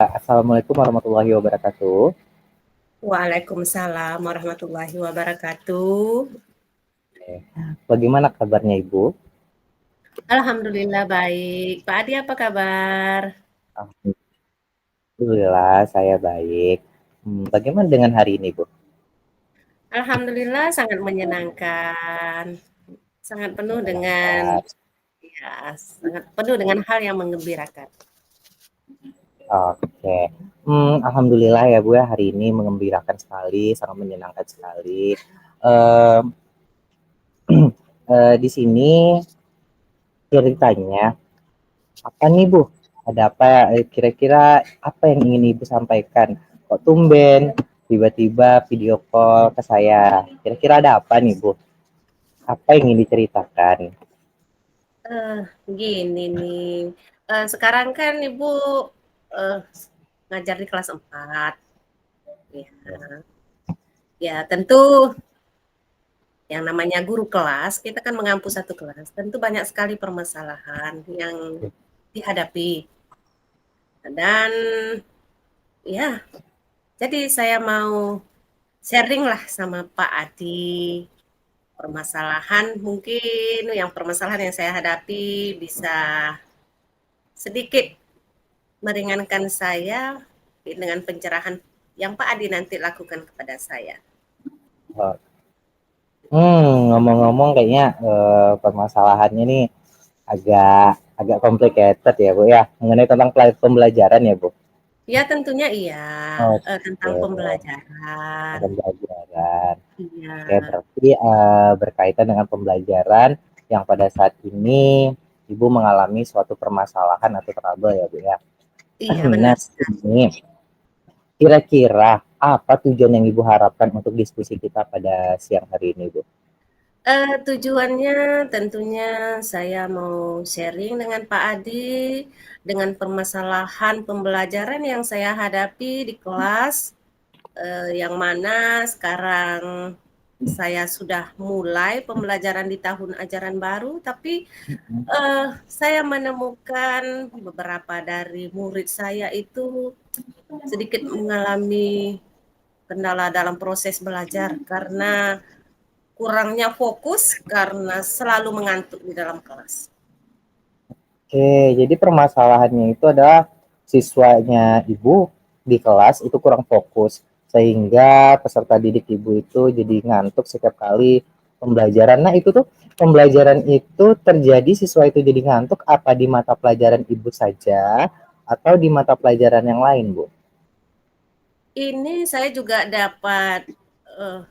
Assalamualaikum warahmatullahi wabarakatuh. Waalaikumsalam warahmatullahi wabarakatuh. Bagaimana kabarnya Ibu? Alhamdulillah baik. Pak Adi apa kabar? Alhamdulillah saya baik. Bagaimana dengan hari ini, Bu? Alhamdulillah sangat menyenangkan. Sangat penuh dengan Menyenangkan. sangat penuh dengan hal yang menggembirakan. Oke. Alhamdulillah ya Bu ya, hari ini mengembirakan sekali, sangat menyenangkan sekali. Em, di sini ceritanya apa nih Bu? Ada apa? Kira-kira apa yang ingin Ibu sampaikan? Kok tumben tiba-tiba video call ke saya? Kira-kira ada apa nih Bu? Apa yang ingin diceritakan? Eh, Gini nih, sekarang kan Ibu eh, ngajar di kelas 4. Ya, ya tentu yang namanya guru kelas, kita kan mengampu satu kelas, tentu banyak sekali permasalahan yang dihadapi. Dan ya, jadi saya mau sharing lah sama Pak Adi permasalahan mungkin permasalahan yang saya hadapi bisa sedikit meringankan saya dengan pencerahan yang Pak Adi nanti lakukan kepada saya. Ngomong-ngomong kayaknya permasalahannya nih agak agak complicated ya Bu ya, mengenai tentang pembelajaran ya Bu. Ya tentunya iya, tentang Oke, pembelajaran. pembelajaran. Oke, Iya, berarti berkaitan dengan pembelajaran yang pada saat ini Ibu mengalami suatu permasalahan atau trouble ya Bu ya. iya Nah, benar. ini kira-kira apa tujuan yang Ibu harapkan untuk diskusi kita pada siang hari ini Bu? Tujuannya tentunya saya mau sharing dengan Pak Adi, dengan permasalahan pembelajaran yang saya hadapi di kelas, yang mana sekarang saya sudah mulai pembelajaran di tahun ajaran baru, tapi saya menemukan beberapa dari murid saya itu sedikit mengalami kendala dalam proses belajar karena kurangnya fokus karena selalu mengantuk di dalam kelas. Oke, jadi permasalahannya itu adalah siswanya Ibu di kelas itu kurang fokus sehingga peserta didik Ibu itu jadi ngantuk setiap kali pembelajaran. Nah, itu tuh pembelajaran itu terjadi siswa itu jadi ngantuk apa di mata pelajaran Ibu saja atau di mata pelajaran yang lain, Bu? Ini saya juga dapat uh,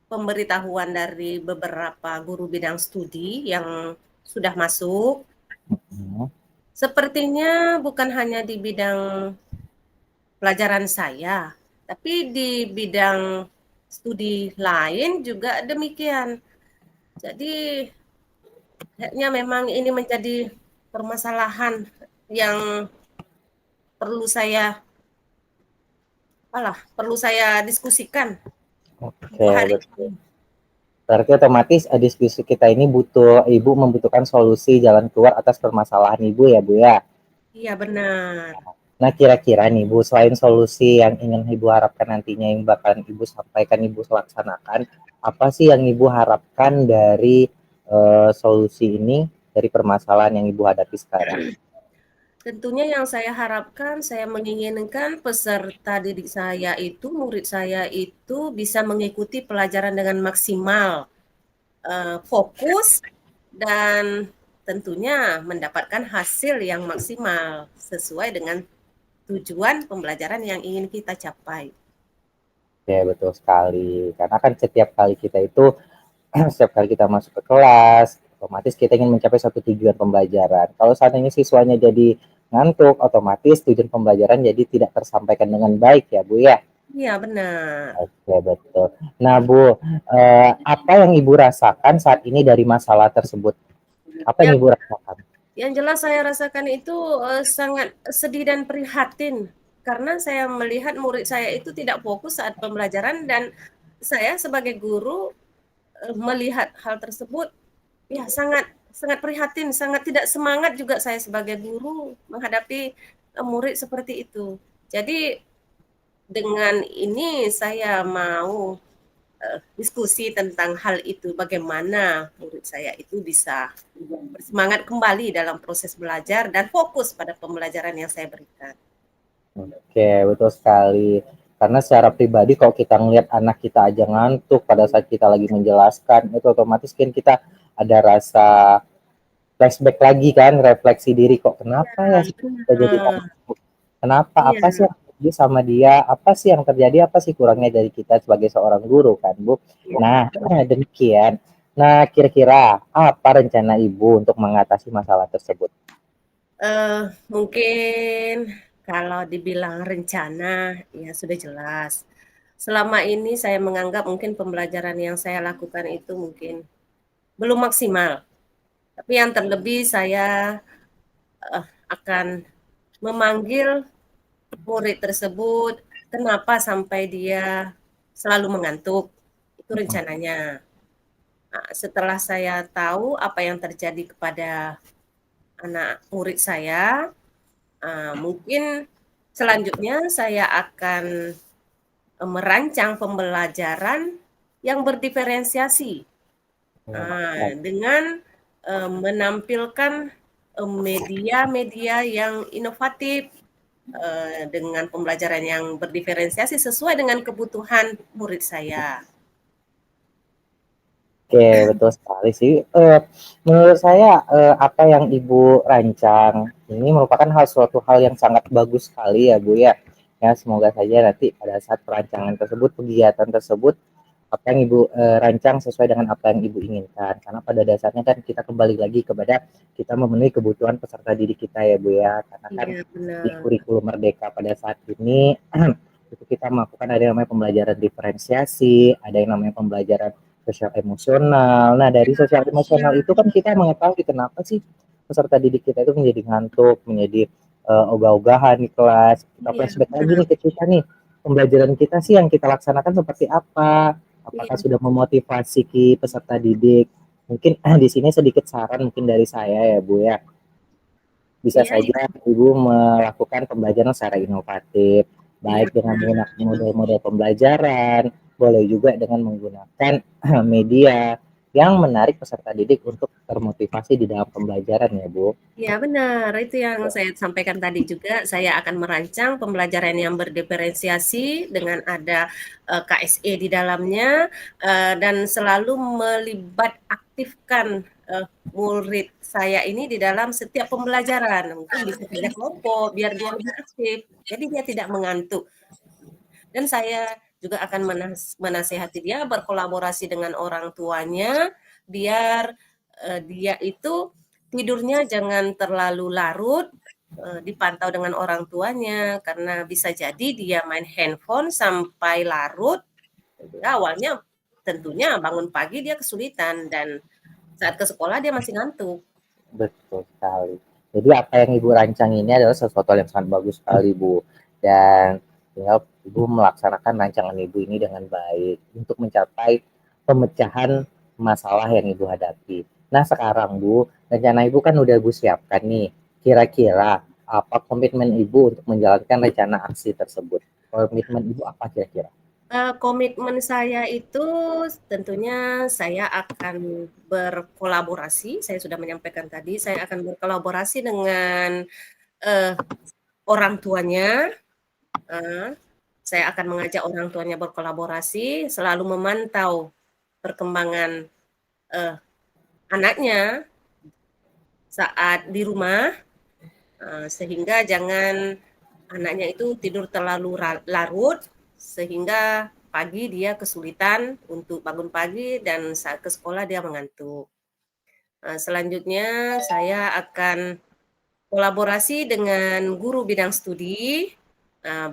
pemberitahuan dari beberapa guru bidang studi yang sudah masuk. Hmm. Sepertinya bukan hanya di bidang pelajaran saya, tapi di bidang studi lain juga demikian. Jadi kayaknya memang ini menjadi permasalahan yang perlu saya perlu saya diskusikan Oke, untuk hari betul. ini. Berarti otomatis diskusi kita ini Ibu membutuhkan solusi jalan keluar atas permasalahan Ibu ya, Bu ya. Iya benar. Nah, kira-kira nih Bu, selain solusi yang ingin Ibu harapkan nantinya yang bakalan Ibu sampaikan, Ibu laksanakan, apa sih yang Ibu harapkan dari solusi ini, dari permasalahan yang Ibu hadapi sekarang? Tentunya yang saya harapkan, saya menginginkan peserta didik saya itu, murid saya itu bisa mengikuti pelajaran dengan maksimal, fokus, dan tentunya mendapatkan hasil yang maksimal sesuai dengan tujuan pembelajaran yang ingin kita capai. Ya, betul sekali. Karena kan setiap kali kita itu, setiap kali kita masuk ke kelas, otomatis kita ingin mencapai satu tujuan pembelajaran. Kalau saat ini siswanya jadi ngantuk, otomatis tujuan pembelajaran jadi tidak tersampaikan dengan baik ya, Bu ya. Iya benar. Oke, betul. Nah, Bu, apa yang Ibu rasakan saat ini dari masalah tersebut? Apa yang Yang Ibu rasakan? Yang jelas saya rasakan itu sangat sedih dan prihatin karena saya melihat murid saya itu tidak fokus saat pembelajaran dan saya sebagai guru melihat hal tersebut ya sangat sangat prihatin, sangat tidak semangat juga saya sebagai guru menghadapi murid seperti itu. Jadi dengan ini saya mau diskusi tentang hal itu, bagaimana murid saya itu bisa bersemangat kembali dalam proses belajar dan fokus pada pembelajaran yang saya berikan. Oke, betul sekali. Karena secara pribadi kalau kita ngelihat anak kita aja ngantuk pada saat kita lagi menjelaskan, itu otomatis kan kita ada rasa flashback lagi kan, refleksi diri kok kenapa ya Ya, kita jadi benar. ngantuk? Kenapa? Apa sih Iya, yang terjadi sama dia? Apa sih yang terjadi? Apa sih kurangnya dari kita sebagai seorang guru kan, Bu? iya. Nah, demikian. Nah, kira-kira apa rencana Ibu untuk mengatasi masalah tersebut? Mungkin kalau dibilang rencana, ya sudah jelas. Selama ini saya menganggap mungkin pembelajaran yang saya lakukan itu mungkin belum maksimal. Tapi yang terlebih saya akan memanggil murid tersebut, kenapa sampai dia selalu mengantuk. Itu rencananya. Nah, setelah saya tahu apa yang terjadi kepada anak murid saya, mungkin selanjutnya saya akan merancang pembelajaran yang berdiferensiasi dengan menampilkan media-media yang inovatif dengan pembelajaran yang berdiferensiasi sesuai dengan kebutuhan murid saya. Oke, betul sekali sih. Menurut saya apa yang Ibu rancang ini merupakan suatu hal yang sangat bagus sekali ya Bu ya. Ya, semoga saja nanti pada saat perancangan tersebut, kegiatan tersebut, apa yang Ibu rancang sesuai dengan apa yang Ibu inginkan. Karena pada dasarnya kan kita kembali lagi kepada kita memenuhi kebutuhan peserta didik kita ya Bu ya. Karena kan Iya, di benar. kurikulum Merdeka pada saat ini itu kita melakukan ada yang namanya pembelajaran diferensiasi, ada yang namanya pembelajaran sosial emosional. Nah, dari sosial emosional itu kan kita mengetahui kenapa sih peserta didik kita itu menjadi ngantuk, menjadi ogah-ogahan di kelas. Kita Iya, flashback lagi benar. nih ke kita nih, pembelajaran kita sih yang kita laksanakan seperti apa? Apakah Iya, sudah memotivasi peserta didik? Mungkin di sini sedikit saran mungkin dari saya ya Bu ya. Bisa iya, saja Ibu melakukan pembelajaran secara inovatif, iya, baik dengan benar. menggunakan model-model pembelajaran, boleh juga dengan menggunakan media yang menarik peserta didik untuk termotivasi di dalam pembelajaran ya Bu. Iya benar, itu yang saya sampaikan tadi juga, saya akan merancang pembelajaran yang berdiferensiasi dengan ada KSE di dalamnya dan selalu melibat aktifkan murid saya ini di dalam setiap pembelajaran. Mungkin bisa kerja kelompok biar dia lebih aktif, jadi dia tidak mengantuk. Dan saya juga akan menasehati dia berkolaborasi dengan orang tuanya biar dia itu tidurnya jangan terlalu larut, dipantau dengan orang tuanya karena bisa jadi dia main handphone sampai larut. Awalnya tentunya bangun pagi dia kesulitan dan saat ke sekolah dia masih ngantuk. Betul sekali. Jadi apa yang Ibu rancang ini adalah sesuatu yang sangat bagus sekali Bu. Dan tinggal Ibu melaksanakan rancangan Ibu ini dengan baik untuk mencapai pemecahan masalah yang Ibu hadapi. Nah sekarang Bu, rencana Ibu kan udah Ibu siapkan nih. Kira-kira apa komitmen Ibu untuk menjalankan rencana aksi tersebut? Komitmen Ibu apa kira-kira? Komitmen saya itu tentunya saya akan berkolaborasi, saya sudah menyampaikan tadi, saya akan berkolaborasi dengan uh, orang tuanya. Uh, saya akan mengajak orang tuanya berkolaborasi, selalu memantau perkembangan uh, anaknya saat di rumah, sehingga jangan anaknya itu tidur terlalu larut sehingga pagi dia kesulitan untuk bangun pagi dan saat ke sekolah dia mengantuk. Selanjutnya saya akan kolaborasi dengan guru bidang studi,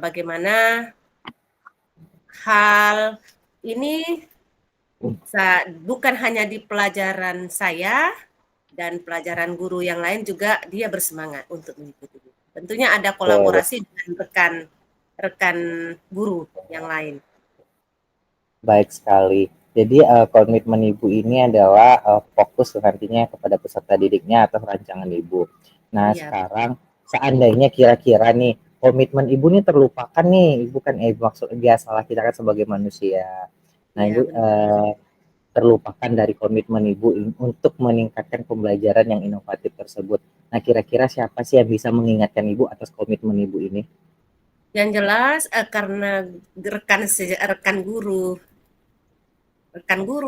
bagaimana hal ini bukan hanya di pelajaran saya dan pelajaran guru yang lain juga dia bersemangat untuk mengikuti. Tentunya ada Oke, kolaborasi dengan rekan guru yang lain. baik sekali. Jadi komitmen ibu ini adalah fokus nantinya kepada peserta didiknya atau rancangan ibu. Nah Iya, sekarang seandainya kira-kira nih komitmen ibu nih terlupakan nih, ibu kan maksud biasalah kita kan sebagai manusia. Nah iya ibu benar. terlupakan dari komitmen ibu untuk meningkatkan pembelajaran yang inovatif tersebut. Nah kira-kira siapa sih yang bisa mengingatkan ibu atas komitmen ibu ini? Yang jelas karena rekan guru,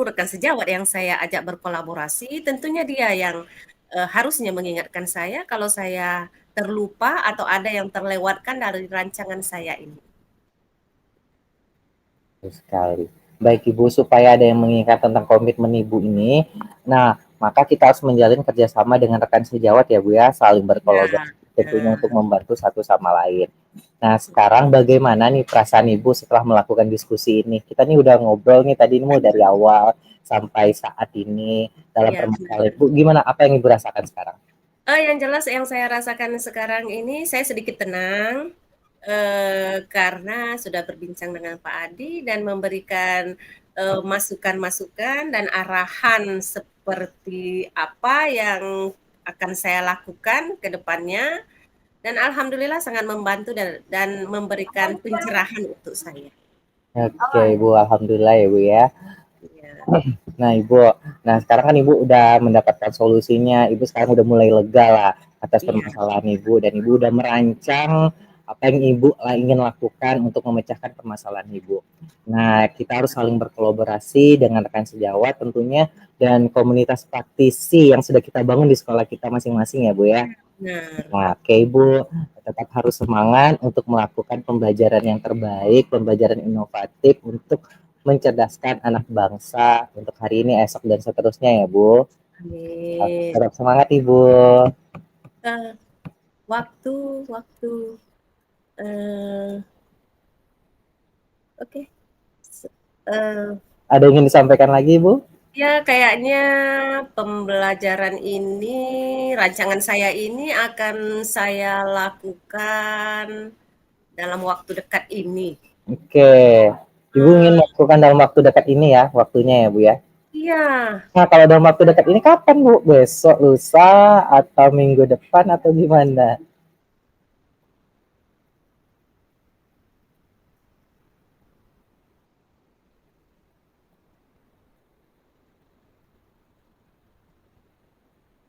rekan sejawat yang saya ajak berkolaborasi, tentunya dia yang harusnya mengingatkan saya kalau saya terlupa atau ada yang terlewatkan dari rancangan saya ini. Sekali. Baik Ibu, supaya ada yang mengingat tentang komitmen Ibu ini, nah maka kita harus menjalin kerjasama dengan rekan sejawat ya Bu ya, saling Ya, berkolaborasi tentunya untuk benar. membantu satu sama lain. Nah sekarang bagaimana nih perasaan Ibu setelah melakukan diskusi ini? Kita nih udah ngobrol nih tadi mau dari awal sampai saat ini dalam Ya, permasalahan benar. Ibu, gimana apa yang Ibu rasakan sekarang? Yang jelas yang saya rasakan sekarang ini saya sedikit tenang karena sudah berbincang dengan Pak Adi dan memberikan masukan-masukan dan arahan seperti apa yang akan saya lakukan ke depannya dan alhamdulillah sangat membantu dan memberikan pencerahan untuk saya. Oke Ibu, Alhamdulillah ya Bu ya. Ya, Nah, Ibu, nah sekarang kan Ibu udah mendapatkan solusinya, Ibu sekarang udah mulai lega lah atas iya, permasalahan Ibu dan Ibu udah merancang apa yang Ibu ingin lakukan untuk memecahkan permasalahan Ibu. Nah, kita harus saling berkolaborasi dengan rekan sejawat tentunya dan komunitas praktisi yang sudah kita bangun di sekolah kita masing-masing ya, Bu ya. benar. Nah, oke Ibu, tetap harus semangat untuk melakukan pembelajaran yang terbaik, pembelajaran inovatif untuk mencerdaskan anak bangsa untuk hari ini, esok, dan seterusnya ya Bu. Amin. Tetap semangat Ibu. Eh, waktu, waktu. eh Oke. Ada yang ingin disampaikan lagi Ibu? Ya, kayaknya pembelajaran ini, rancangan saya ini akan saya lakukan dalam waktu dekat ini. Oke. Ibu ingin Ah, melakukan dalam waktu dekat ini ya, waktunya ya Bu ya. iya, Nah, kalau dalam waktu dekat ini kapan Bu? Besok, lusa, atau minggu depan, atau gimana?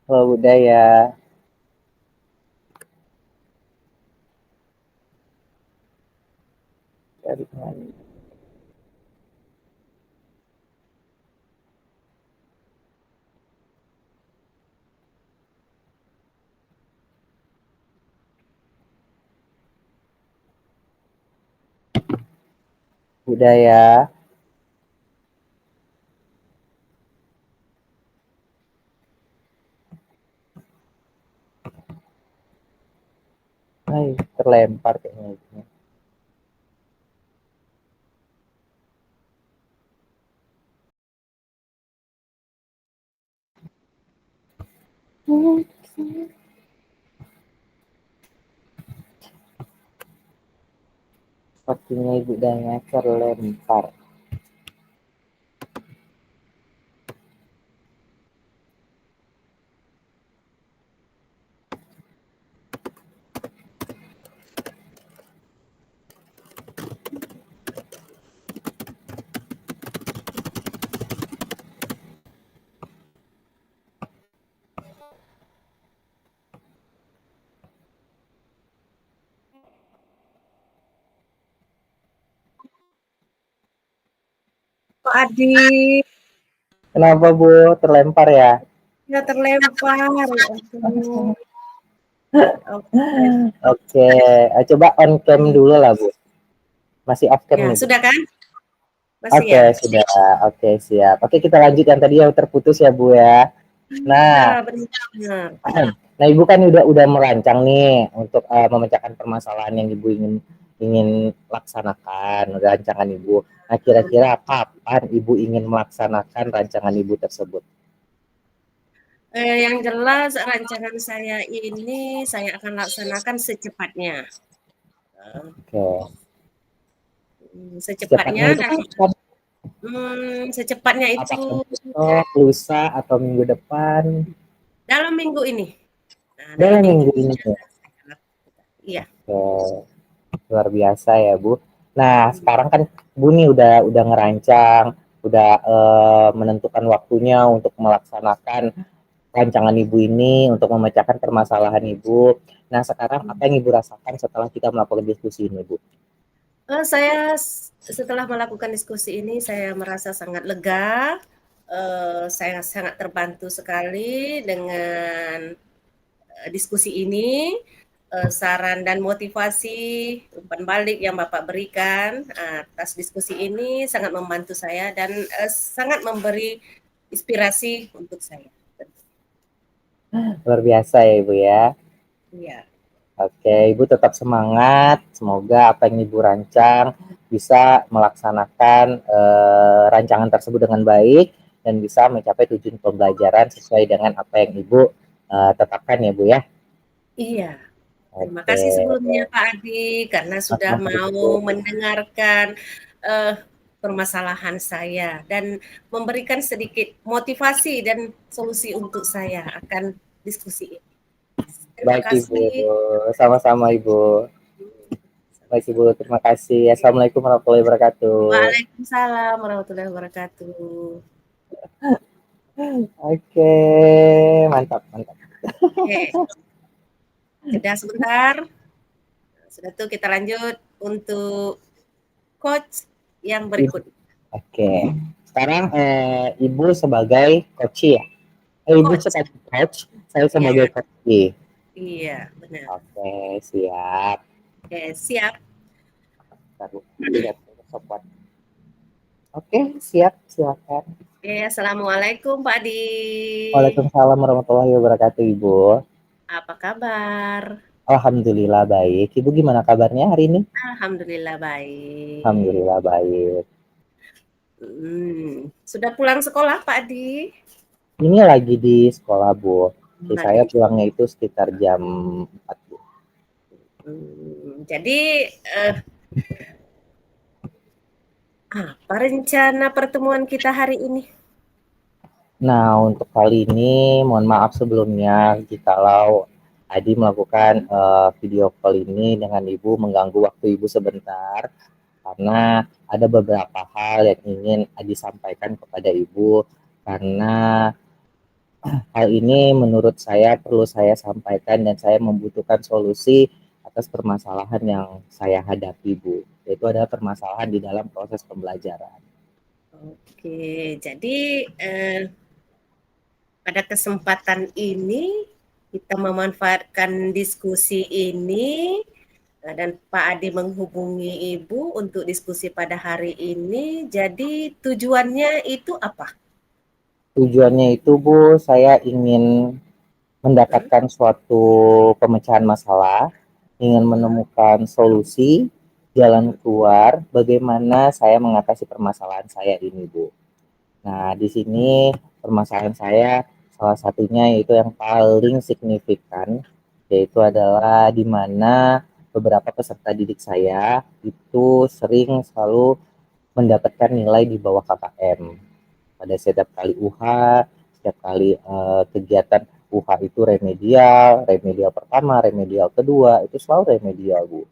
Oh, budaya. Dari mana? Budaya. Hai, terlempar kayaknya. Sepertinya Ibu Daya terlempar. Pak Adi, Kenapa Bu? Terlempar ya? ya terlempar. Aduh. Oke. Oke, coba on cam Hmm. dulu lah Bu. Masih off cam Ya, nih Bu. sudah kan? Masih Oke, ya? sudah. Oke, siap. Oke, kita lanjut yang tadi yang terputus ya Bu ya. Ya, Nah, benar. nah Ibu kan udah merancang nih untuk memecahkan permasalahan yang Ibu ingin ingin laksanakan rancangan Ibu. Nah, kira-kira kapan Ibu ingin melaksanakan rancangan Ibu tersebut? Yang jelas rancangan saya ini saya akan laksanakan secepatnya. Oke. Secepatnya Secepatnya itu dan kapan? Secepatnya itu Apakah besok, lusa, atau minggu depan? dalam minggu ini. Nah, dalam Dalam minggu minggu ini ini ya. saya lakukan. Iya. Oke, luar biasa ya Bu. Nah sekarang kan Bu nih udah ngerancang, udah menentukan waktunya untuk melaksanakan rancangan Ibu ini untuk memecahkan permasalahan Ibu. Nah sekarang apa yang Ibu rasakan setelah kita melakukan diskusi ini Bu? Saya setelah melakukan diskusi ini saya merasa sangat lega, saya sangat terbantu sekali dengan, diskusi ini, saran dan motivasi, umpan balik yang Bapak berikan atas diskusi ini sangat membantu saya dan, sangat memberi inspirasi untuk saya. Luar biasa ya Ibu ya. Iya. Oke, Ibu tetap semangat. Semoga apa yang Ibu rancang bisa melaksanakan rancangan tersebut dengan baik dan bisa mencapai tujuan pembelajaran sesuai dengan apa yang Ibu tetapkan ya Bu ya. Iya. Terima Oke, kasih sebelumnya Pak Adi karena sudah sama-sama mau Ibu. mendengarkan eh, permasalahan saya dan memberikan sedikit motivasi dan solusi untuk saya akan diskusi ini. Terima Baik Ibu, kasih. sama-sama Ibu. Baik Ibu, terima kasih. Assalamualaikum warahmatullahi wabarakatuh. Waalaikumsalam warahmatullahi wabarakatuh. Oke, mantap, mantap. Oke, jeda sebentar. Sudah tuh kita lanjut untuk coach yang berikut. Oke, sekarang Ibu sebagai coach ya. Ibu Coach. sebagai coach, saya Ya, sebagai coach. iya, benar. Oke, siap. Oke, siap. Taruh lihat sobat. Oke, siap, silakan. Oke, assalamualaikum Pak Adi. Waalaikumsalam warahmatullahi wabarakatuh, Ibu. Apa kabar? Alhamdulillah baik. Ibu gimana kabarnya hari ini? Alhamdulillah baik. Alhamdulillah baik. Sudah pulang sekolah Pak Adi? Ini lagi di sekolah, Bu. Jadi Lagi saya di pulangnya itu sekitar jam 4, Bu. jadi apa rencana pertemuan kita hari ini? Nah, untuk kali ini mohon maaf sebelumnya jikalau Adi melakukan video call ini dengan Ibu mengganggu waktu Ibu sebentar karena ada beberapa hal yang ingin Adi sampaikan kepada Ibu karena hal ini menurut saya perlu saya sampaikan dan saya membutuhkan solusi atas permasalahan yang saya hadapi, Bu. Yaitu adalah permasalahan di dalam proses pembelajaran. Oke, jadi pada kesempatan ini kita memanfaatkan diskusi ini dan Pak Adi menghubungi Ibu untuk diskusi pada hari ini. Jadi tujuannya itu apa? Tujuannya itu, Bu, saya ingin Hmm? mendapatkan suatu pemecahan masalah, ingin menemukan solusi, jalan keluar, bagaimana saya mengatasi permasalahan saya ini, Bu. Nah, di sini permasalahan saya salah satunya yaitu yang paling signifikan, yaitu adalah di mana beberapa peserta didik saya itu sering selalu mendapatkan nilai di bawah KKM. Pada setiap kali UH, setiap kali kegiatan UH itu remedial, remedial pertama, remedial kedua, itu selalu remedial, Bu.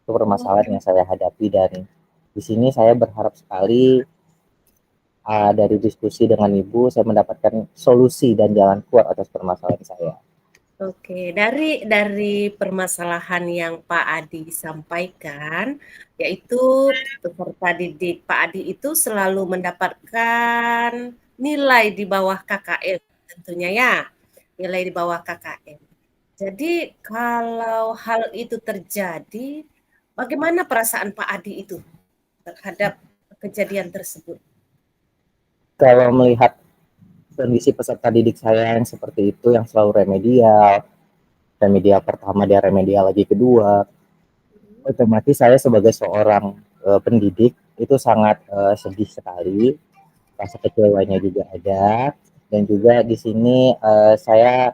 Itu Oh, permasalahan yang saya hadapi dan di sini saya berharap sekali dari diskusi dengan Ibu saya mendapatkan solusi dan jalan keluar atas permasalahan saya. oke, dari permasalahan yang Pak Adi sampaikan, yaitu peserta didik Pak Adi itu selalu mendapatkan nilai di bawah KKM tentunya ya, nilai di bawah KKM. Jadi kalau hal itu terjadi, bagaimana perasaan Pak Adi itu terhadap kejadian tersebut? Kalau melihat kondisi peserta didik saya yang seperti itu, yang selalu remedial, remedial pertama dia remedial lagi kedua, otomatis saya sebagai seorang pendidik itu sangat sedih sekali, rasa kecewanya juga ada, dan juga di sini saya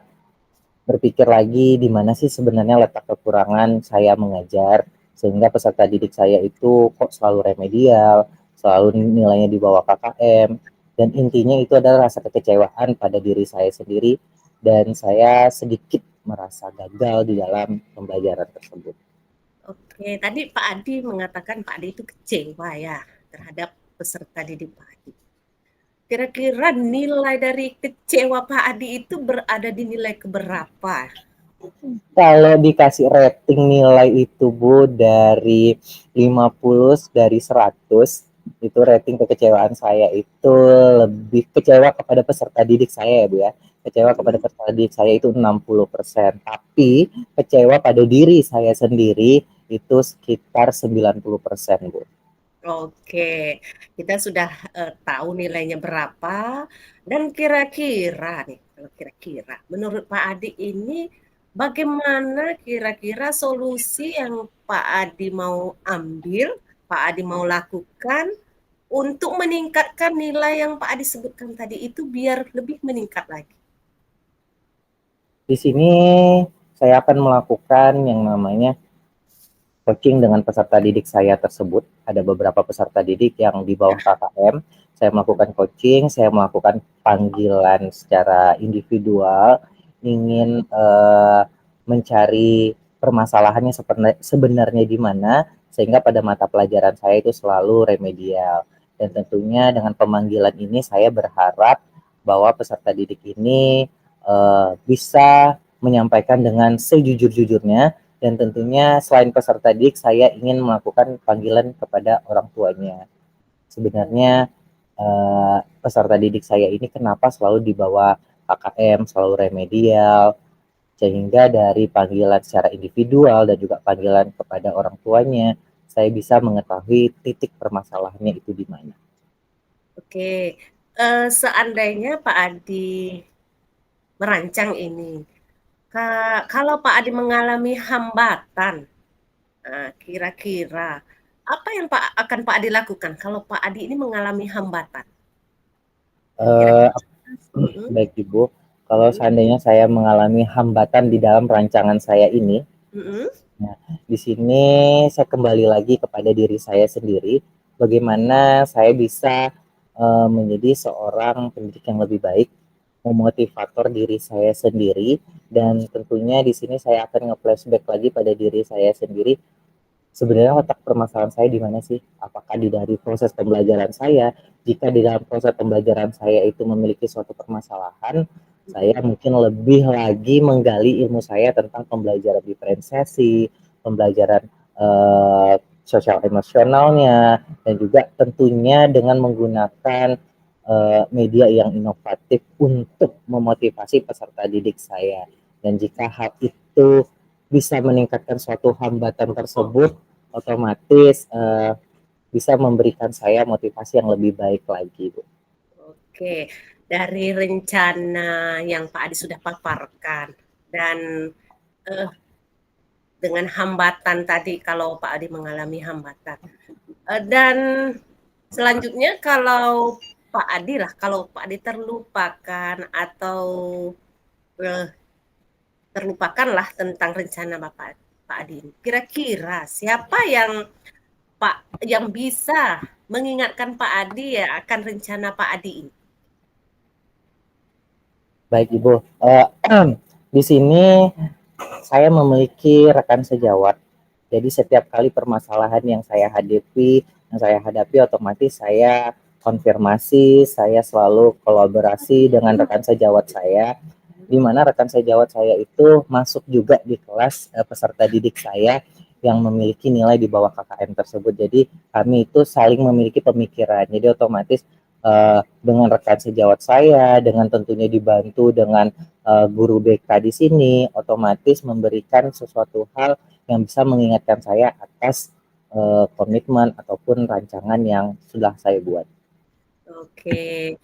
berpikir lagi di mana sih sebenarnya letak kekurangan saya mengajar sehingga peserta didik saya itu kok selalu remedial, selalu nilainya di bawah KKM, dan intinya itu adalah rasa kekecewaan pada diri saya sendiri, dan saya sedikit merasa gagal di dalam pembelajaran tersebut. Oke, tadi Pak Adi mengatakan Pak Adi itu kecewa ya terhadap peserta didik Pak Adi. Kira-kira nilai dari kecewa Pak Adi itu berada di nilai keberapa? Kalau dikasih rating nilai itu Bu dari 50 dari 100, itu rating kekecewaan saya itu lebih kecewa kepada peserta didik saya ya Bu ya. Kecewa kepada Mhm. peserta didik saya itu 60%, tapi kecewa pada diri saya sendiri itu sekitar 90% Bu. Oke, kita sudah tahu nilainya berapa dan kira-kira nih, kalau kira-kira menurut Pak Adi ini bagaimana kira-kira solusi yang Pak Adi mau ambil, Pak Adi mau lakukan untuk meningkatkan nilai yang Pak Adi sebutkan tadi itu biar lebih meningkat lagi? Di sini saya akan melakukan yang namanya coaching dengan peserta didik saya tersebut. Ada beberapa peserta didik yang di bawah KKM. Saya melakukan coaching, saya melakukan panggilan secara individual, ingin mencari permasalahannya sebenarnya di mana, sehingga pada mata pelajaran saya itu selalu remedial. Dan tentunya dengan pemanggilan ini saya berharap bahwa peserta didik ini bisa menyampaikan dengan sejujur-jujurnya, dan tentunya selain peserta didik, saya ingin melakukan panggilan kepada orang tuanya. Sebenarnya peserta didik saya ini kenapa selalu dibawa KKM, selalu remedial, sehingga dari panggilan secara individual dan juga panggilan kepada orang tuanya, saya bisa mengetahui titik permasalahannya itu di mana. Oke, seandainya Pak Adi merancang ini, kalau Pak Adi mengalami hambatan, kira-kira apa yang akan Pak Adi lakukan kalau Pak Adi ini mengalami hambatan? Eh, Kira-kira, mhm, Baik Ibu, kalau mhm, seandainya saya mengalami hambatan di dalam rancangan saya ini, mhm, nah, di sini saya kembali lagi kepada diri saya sendiri, bagaimana saya bisa menjadi seorang pendidik yang lebih baik, memotivator diri saya sendiri, dan tentunya di sini saya akan nge-flashback lagi pada diri saya sendiri. Sebenarnya letak permasalahan saya di mana sih? Apakah di dari proses pembelajaran saya? Jika di dalam proses pembelajaran saya itu memiliki suatu permasalahan, saya mhm. mungkin lebih lagi menggali ilmu saya tentang pembelajaran diferensiasi, pembelajaran eh, sosial emosionalnya, dan juga tentunya dengan menggunakan media yang inovatif untuk memotivasi peserta didik saya. Dan jika hal itu bisa meningkatkan suatu hambatan tersebut, otomatis bisa memberikan saya motivasi yang lebih baik lagi, Bu. Oke, dari rencana yang Pak Adi sudah paparkan dan eh, dengan hambatan tadi kalau Pak Adi mengalami hambatan. Dan selanjutnya kalau Pak Adi lah, kalau Pak Adi terlupakan atau eh, terlupakanlah tentang rencana Bapak Pak Adi. Kira-kira siapa yang bisa mengingatkan Pak Adi ya akan rencana Pak Adi ini? Baik, Ibu. Di sini saya memiliki rekan sejawat. Jadi setiap kali permasalahan yang saya hadapi otomatis saya konfirmasi, saya selalu kolaborasi dengan rekan sejawat saya, di mana rekan sejawat saya itu masuk juga di kelas peserta didik saya yang memiliki nilai di bawah KKM tersebut. Jadi kami itu saling memiliki pemikiran. Jadi otomatis dengan rekan sejawat saya, dengan tentunya dibantu dengan guru BK di sini, otomatis memberikan sesuatu hal yang bisa mengingatkan saya atas komitmen ataupun rancangan yang sudah saya buat. Oke,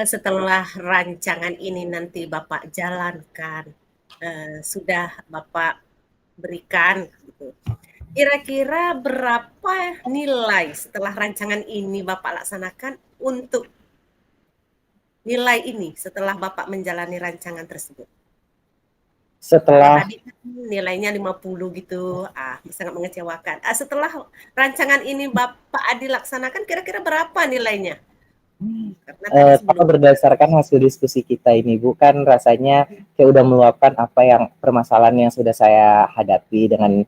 setelah rancangan ini nanti Bapak jalankan, sudah Bapak berikan gitu. Kira-kira berapa nilai setelah rancangan ini Bapak laksanakan untuk nilai ini setelah Bapak menjalani rancangan tersebut? Kalau Setelah tadi kan nilainya 50 gitu, sangat mengecewakan. Setelah rancangan ini Bapak Adi laksanakan, kira-kira berapa nilainya? Karena tadi Kalau sebelum berdasarkan hasil diskusi kita ini, Bu, kan rasanya kayak udah meluapkan apa yang permasalahan yang sudah saya hadapi dengan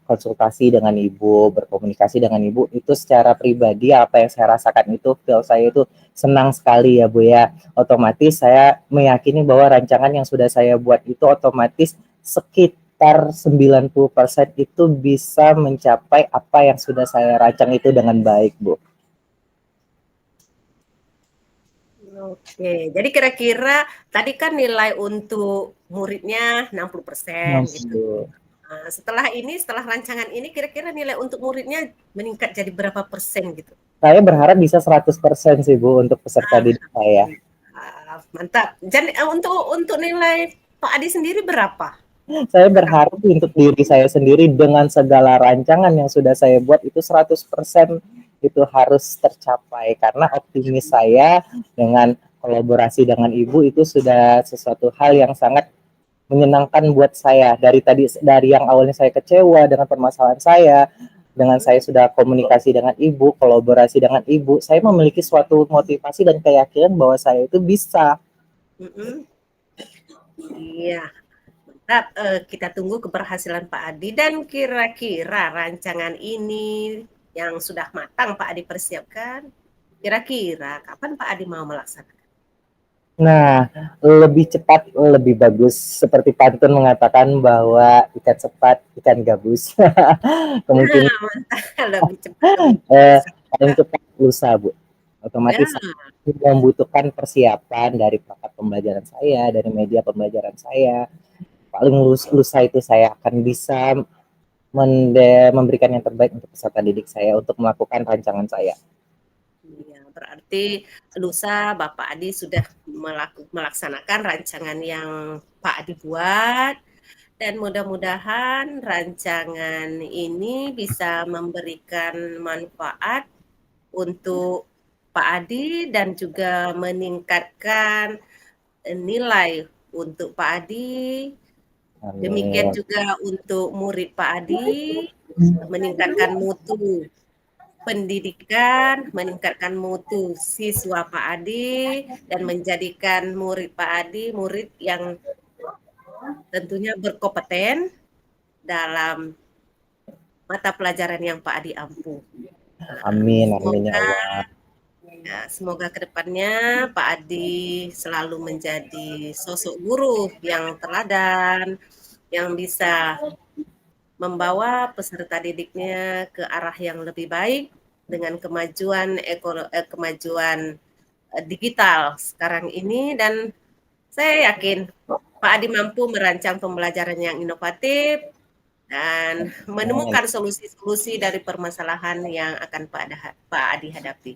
konsultasi dengan Ibu, berkomunikasi dengan Ibu, itu secara pribadi apa yang saya rasakan itu feel saya itu senang sekali ya, Bu ya. Otomatis saya meyakini bahwa rancangan yang sudah saya buat itu otomatis sekitar 90% itu bisa mencapai apa yang sudah saya rancang itu dengan baik, Bu. Oke, jadi kira-kira tadi kan nilai untuk muridnya 60% gitu. Setelah ini, setelah rancangan ini kira-kira nilai untuk muridnya meningkat jadi berapa persen gitu? Saya berharap bisa 100% sih Bu untuk peserta didik saya. Mantap. Dan untuk nilai Pak Adi sendiri berapa? Saya berharap untuk diri saya sendiri dengan segala rancangan yang sudah saya buat itu 100% itu harus tercapai karena optimis saya dengan kolaborasi dengan Ibu itu sudah sesuatu hal yang sangat menyenangkan buat saya dari yang awalnya saya kecewa dengan permasalahan saya dengan saya sudah komunikasi dengan ibu, kolaborasi dengan ibu, saya memiliki suatu motivasi dan keyakinan bahwa saya itu bisa. Iya, mantap. Kita tunggu keberhasilan Pak Adi dan kira-kira rancangan ini yang sudah matang Pak Adi persiapkan, kira-kira kapan Pak Adi mau melaksanakan? Nah, lebih cepat lebih bagus. Seperti pantun mengatakan bahwa ikan cepat, ikan gabus. Kemungkinan Mantap, lebih cepat lebih eh, bagus. paling cepat lusa, Bu. Ya, Otomatis membutuhkan persiapan dari perangkat pembelajaran saya, dari media pembelajaran saya. Paling lusa itu saya akan bisa memberikan yang terbaik untuk peserta didik saya untuk melakukan rancangan saya. iya, berarti lusa Bapak Adi sudah melaksanakan rancangan yang Pak Adi buat dan mudah-mudahan rancangan ini bisa memberikan manfaat untuk Pak Adi dan juga meningkatkan nilai untuk Pak Adi. Demikian Amin. juga untuk murid Pak Adi, meningkatkan mutu pendidikan, meningkatkan mutu siswa Pak Adi, dan menjadikan murid Pak Adi murid yang tentunya berkompeten dalam mata pelajaran yang Pak Adi ampu. Amin, amin ya Semoga Allah. semoga kedepannya Pak Adi selalu menjadi sosok guru yang teladan, yang bisa membawa peserta didiknya ke arah yang lebih baik dengan kemajuan digital sekarang ini dan saya yakin Pak Adi mampu merancang pembelajaran yang inovatif dan Amin. menemukan solusi-solusi dari permasalahan yang akan Pak Adi hadapi.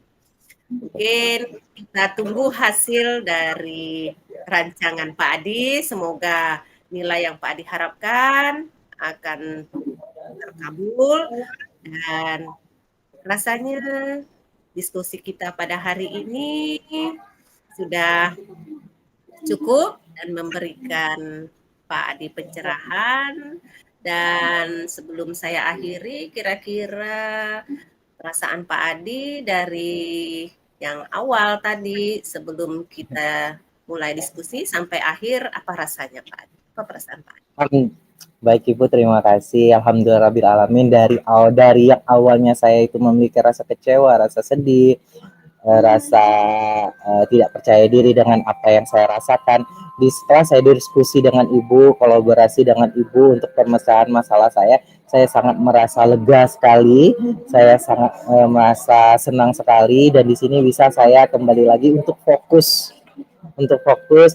Mungkin kita tunggu hasil dari rancangan Pak Adi. Semoga nilai yang Pak Adi harapkan akan terkabul dan rasanya diskusi kita pada hari ini sudah cukup dan memberikan Pak Adi pencerahan dan sebelum saya akhiri kira-kira perasaan Pak Adi dari yang awal tadi sebelum kita mulai diskusi sampai akhir apa rasanya Pak Adi? Apa perasaan Pak Adi? Baik Ibu, terima kasih. Alhamdulillahirrahmanirrahim. Dari yang awalnya saya itu memiliki rasa kecewa, rasa sedih, rasa tidak percaya diri dengan apa yang saya rasakan. Setelah saya diskusi dengan Ibu, kolaborasi dengan Ibu untuk permasalahan masalah saya sangat merasa lega sekali. Saya sangat merasa senang sekali dan di sini bisa saya kembali lagi untuk fokus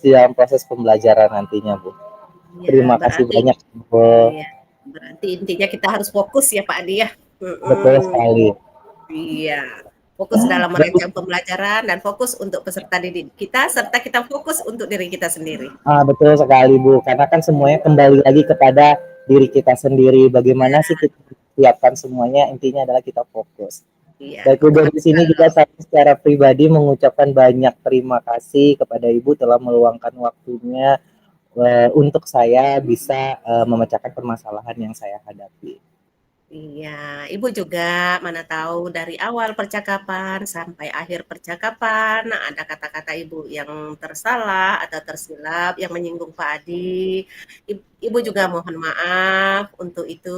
di dalam proses pembelajaran nantinya, Bu. Ya, Terima kasih berarti banyak, Bu. iya, berarti intinya kita harus fokus ya Pak Adi ya. Betul sekali. Iya, fokus dalam merancang pembelajaran dan fokus untuk peserta didik kita serta kita fokus untuk diri kita sendiri. Betul sekali Bu, karena kan semuanya kembali lagi kepada diri kita sendiri. Bagaimana sih kita siapkan semuanya? Intinya adalah kita fokus. Iya, Baik Bu, dari sini juga saya secara pribadi mengucapkan banyak terima kasih kepada Ibu telah meluangkan waktunya untuk saya bisa memecahkan permasalahan yang saya hadapi. Iya, Ibu juga mana tahu dari awal percakapan sampai akhir percakapan ada kata-kata Ibu yang tersalah atau tersilap yang menyinggung Pak Adi. Ibu juga mohon maaf untuk itu.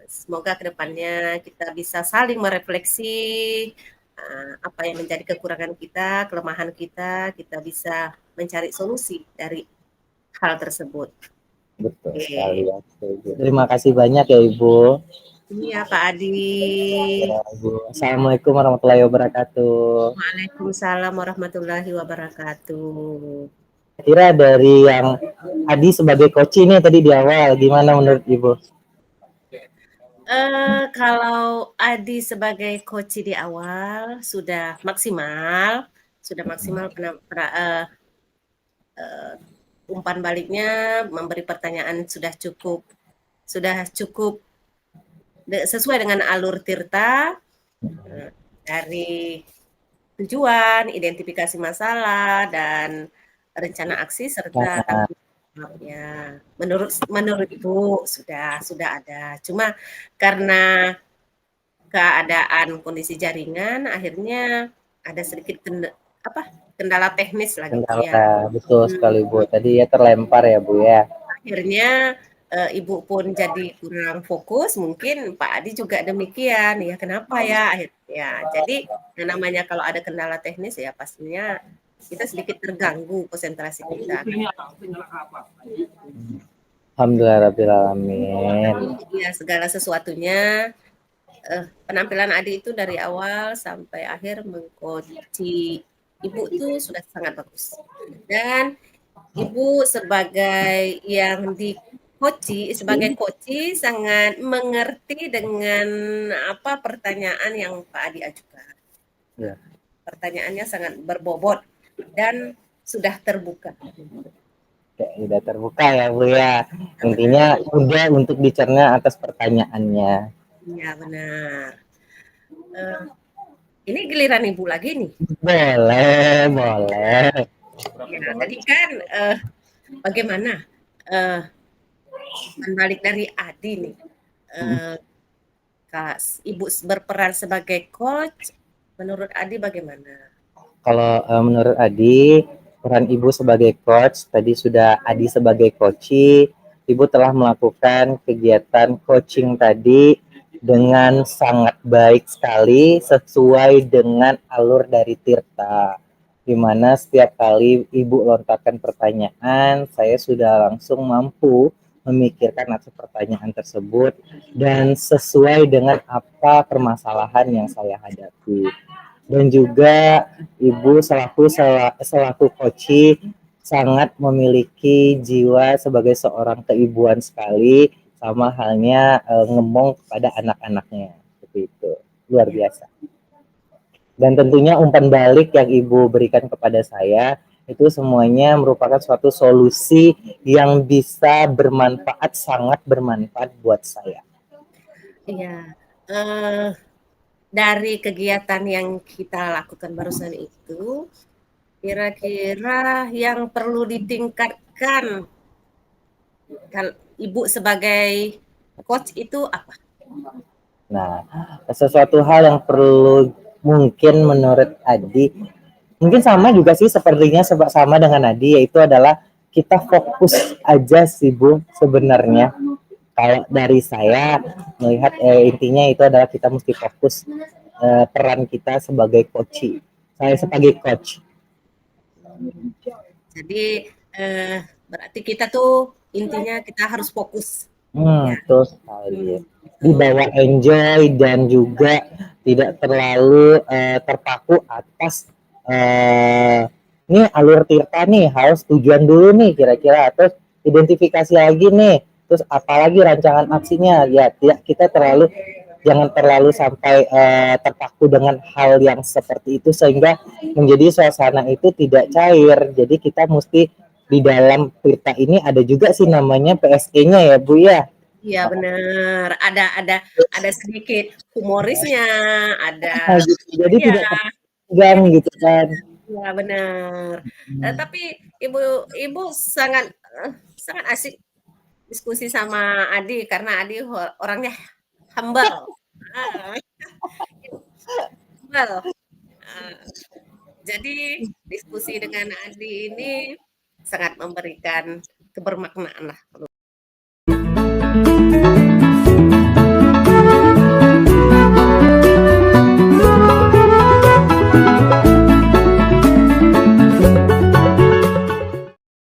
Semoga kedepannya kita bisa saling merefleksi apa yang menjadi kekurangan kita, kelemahan kita bisa mencari solusi dari hal tersebut. Betul sekali Oke. ya. Terima kasih banyak ya Ibu. Iya, Pak Adi. Ya, Ibu. Assalamualaikum warahmatullahi wabarakatuh. Waalaikumsalam warahmatullahi wabarakatuh. Kira dari yang Adi sebagai coach nih tadi di awal, gimana menurut Ibu? Kalau Adi sebagai coach di awal sudah maksimal umpan baliknya, memberi pertanyaan sudah cukup sesuai dengan alur Tirta dari tujuan, identifikasi masalah dan rencana aksi serta Nah, tanggung jawabnya. Menurut Ibu sudah ada. Cuma karena keadaan kondisi jaringan akhirnya ada sedikit kendala teknis lah gitu ya. kendala betul sekali Bu. Hmm, Tadi ya terlempar ya Bu ya. akhirnya Ibu pun jadi kurang fokus, mungkin Pak Adi juga demikian. Ya kenapa ya? Akhirnya, jadi yang namanya kalau ada kendala teknis ya pastinya kita sedikit terganggu konsentrasi kita. Alhamdulillah rabbil alamin. Ya segala sesuatunya penampilan Adi itu dari awal sampai akhir mengcoachi Ibu itu sudah sangat bagus. Dan Ibu sebagai yang sebagai coachi sangat mengerti dengan apa pertanyaan yang Pak Adi ajukan. Ya. Pertanyaannya sangat berbobot dan sudah terbuka. Kayak udah terbuka ya Bu ya. Intinya udah untuk dicerna atas pertanyaannya. Iya benar. Ini giliran Ibu lagi nih. Boleh, boleh. Ya, tadi kan bagaimana balik dari Adi nih. Ibu berperan sebagai coach, menurut Adi bagaimana? Kalau menurut Adi, peran Ibu sebagai coach, tadi sudah Adi sebagai coach, Ibu telah melakukan kegiatan coaching tadi dengan sangat baik sekali sesuai dengan alur dari Tirta. Di mana setiap kali Ibu lontarkan pertanyaan, saya sudah langsung mampu memikirkan atas pertanyaan tersebut dan sesuai dengan apa permasalahan yang saya hadapi. Dan juga Ibu selaku coach sangat memiliki jiwa sebagai seorang keibuan sekali, sama halnya ngomong kepada anak-anaknya seperti itu, luar biasa. Dan tentunya umpan balik yang Ibu berikan kepada saya itu semuanya merupakan suatu solusi yang bisa bermanfaat, sangat bermanfaat buat saya. Iya, dari kegiatan yang kita lakukan barusan itu, kira-kira yang perlu ditingkatkan Ibu sebagai coach itu apa? Nah, sesuatu hal yang perlu mungkin menurut Adi, mungkin sama juga sih sepertinya sama dengan Adi, yaitu adalah kita fokus aja sih Bu sebenarnya. Kalau dari saya melihat intinya itu adalah kita mesti fokus peran kita sebagai coach. Saya sebagai coach. Jadi berarti kita tuh intinya kita harus fokus. Ya. Betul sekali. Dibawa enjoy dan juga tidak terlalu terpaku atas ini alur Tirta nih, harus tujuan dulu nih kira-kira, terus identifikasi lagi nih, terus apalagi rancangan aksinya. Ya, tidak, kita jangan terlalu sampai terpaku dengan hal yang seperti itu sehingga menjadi suasana itu tidak cair. Jadi kita mesti di dalam Tirta ini ada juga sih namanya PSE-nya ya Bu ya. Iya benar. Ada sedikit humorisnya, ada Nah, gitu. Jadi ya tidak tegang gitu kan. Iya benar. Hmm. Tapi Ibu Ibu sangat, sangat asik diskusi sama Adi karena Adi orangnya humble. Ah, humble. Ah, jadi diskusi dengan Adi ini sangat memberikan kebermaknaan lah.